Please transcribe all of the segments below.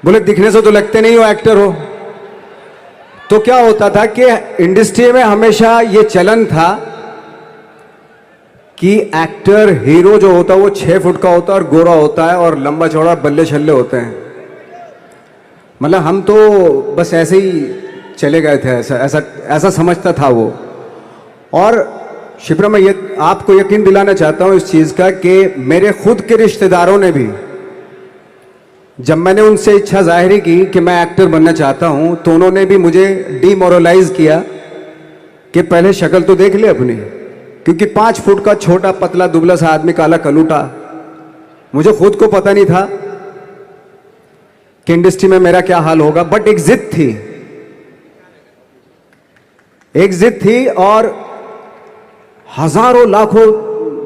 बोले दिखने से तो लगते नहीं हो एक्टर हो। तो क्या होता था कि इंडस्ट्री में हमेशा ये चलन था कि एक्टर हीरो जो होता है वो 6 फुट का होता है और गोरा होता है और लंबा चौड़ा बल्ले छल्ले होते हैं। मतलब हम तो बस ऐसे ही चले गए थे, ऐसा ऐसा ऐसा समझता था वो। और शिप्रा, मैं ये आपको यकीन दिलाना चाहता हूं इस चीज का कि मेरे खुद के रिश्तेदारों ने भी, जब मैंने उनसे इच्छा जाहिर की कि मैं एक्टर बनना चाहता हूं, तो उन्होंने भी मुझे डीमोरलाइज किया कि पहले शक्ल तो देख ले अपनी, क्योंकि 5 फुट का छोटा पतला दुबला सा आदमी, काला कलूटा, मुझे खुद को पता नहीं था कि इंडस्ट्री में मेरा क्या हाल होगा। बट एक जिद थी, एक जिद थी, और हजारों लाखों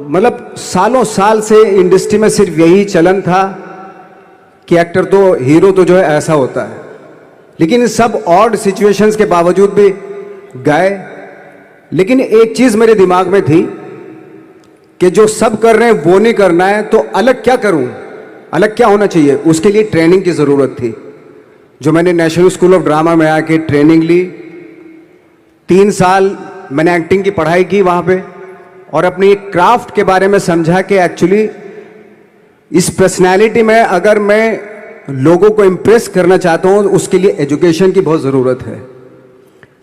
मतलब सालों साल से इंडस्ट्री में सिर्फ यही चलन था कि एक्टर तो, हीरो तो जो है ऐसा होता है। लेकिन इन सब ऑड सिचुएशंस के बावजूद भी गए। लेकिन एक चीज मेरे दिमाग में थी कि जो सब कर रहे हैं वो नहीं करना है, तो अलग क्या करूं, अलग क्या होना चाहिए। उसके लिए ट्रेनिंग की जरूरत थी, जो मैंने नेशनल स्कूल ऑफ ड्रामा में आके ट्रेनिंग ली। 3 साल मैंने एक्टिंग की पढ़ाई की वहां पे, और अपनी एक क्राफ्ट के बारे में समझा कि एक्चुअली इस पर्सनैलिटी में अगर मैं लोगों को इम्प्रेस करना चाहता हूं, उसके लिए एजुकेशन की बहुत ज़रूरत है।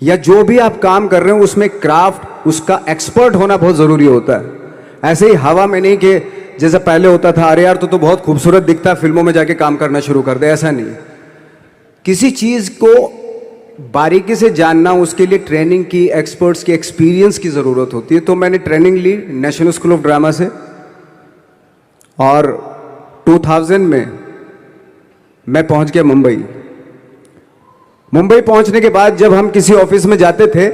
या जो भी आप काम कर रहे हो उसमें क्राफ्ट, उसका एक्सपर्ट होना बहुत ज़रूरी होता है। ऐसे ही हवा में नहीं कि जैसे पहले होता था, अरे यार तो बहुत खूबसूरत दिखता है, फिल्मों में जाके काम करना शुरू कर दे, ऐसा नहीं। किसी चीज़ को बारीकी से जानना, उसके लिए ट्रेनिंग की, एक्सपर्ट्स की, एक्सपीरियंस की ज़रूरत होती है। तो मैंने ट्रेनिंग ली नेशनल स्कूल ऑफ ड्रामा से, और 2000 में मैं पहुंच गया मुंबई। मुंबई पहुंचने के बाद जब हम किसी ऑफिस में जाते थे,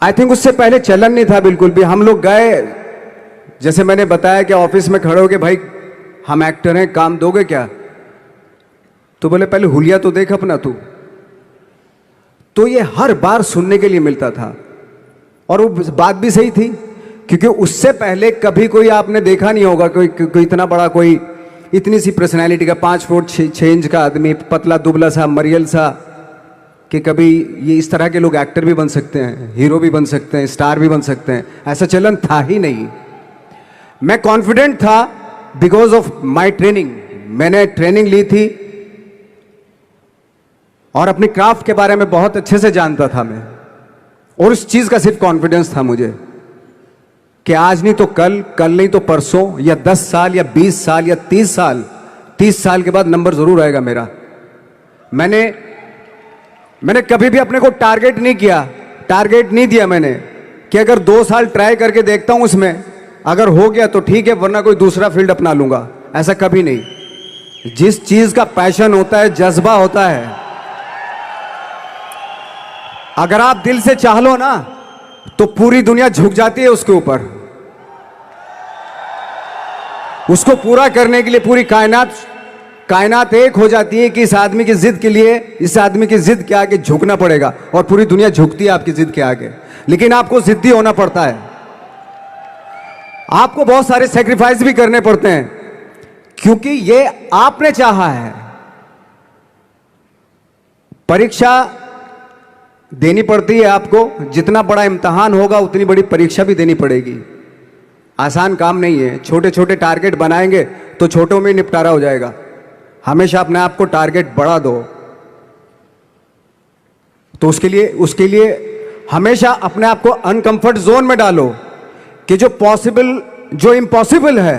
आई थिंक उससे पहले चलन नहीं था बिल्कुल भी। हम लोग गए, जैसे मैंने बताया कि ऑफिस में खड़े हो के, भाई हम एक्टर हैं, काम दोगे क्या? तो बोले पहले हुलिया तो देख अपना तू। तो ये हर बार सुनने के लिए मिलता था, और वो बात भी सही थी, क्योंकि उससे पहले कभी कोई आपने देखा नहीं होगा कोई इतना बड़ा, कोई इतनी सी पर्सनैलिटी का 5 फुट 6 इंच का आदमी, पतला दुबला सा मरियल सा, कि कभी ये इस तरह के लोग एक्टर भी बन सकते हैं, हीरो भी बन सकते हैं, स्टार भी बन सकते हैं। ऐसा चलन था ही नहीं। मैं कॉन्फिडेंट था बिकॉज ऑफ माई ट्रेनिंग। मैंने ट्रेनिंग ली थी और अपनी क्राफ्ट के बारे में बहुत अच्छे से जानता था मैं, और उस चीज का सिर्फ कॉन्फिडेंस था मुझे कि आज नहीं तो कल, कल नहीं तो परसों, या 10 साल या 20 साल या 30 साल के बाद नंबर जरूर आएगा मेरा। मैंने कभी भी अपने को टारगेट नहीं किया, टारगेट नहीं दिया मैंने कि अगर 2 साल ट्राई करके देखता हूं, उसमें अगर हो गया तो ठीक है, वरना कोई दूसरा फील्ड अपना लूंगा। ऐसा कभी नहीं। जिस चीज का पैशन होता है, जज्बा होता है, अगर आप दिल से चाह लो ना, तो पूरी दुनिया झुक जाती है उसके ऊपर। उसको पूरा करने के लिए पूरी कायनात एक हो जाती है कि इस आदमी की जिद के लिए, इस आदमी की जिद के आगे झुकना पड़ेगा, और पूरी दुनिया झुकती है आपकी जिद के आगे। लेकिन आपको जिद्दी होना पड़ता है, आपको बहुत सारे सेक्रीफाइस भी करने पड़ते हैं, क्योंकि ये आपने चाहा है। परीक्षा देनी पड़ती है आपको, जितना बड़ा इम्तहान होगा उतनी बड़ी परीक्षा भी देनी पड़ेगी। आसान काम नहीं है। छोटे छोटे टारगेट बनाएंगे तो छोटों में निपटारा हो जाएगा। हमेशा अपने आप को टारगेट बढ़ा दो। तो उसके लिए हमेशा अपने आप को अनकंफर्ट जोन में डालो कि जो इम्पॉसिबल है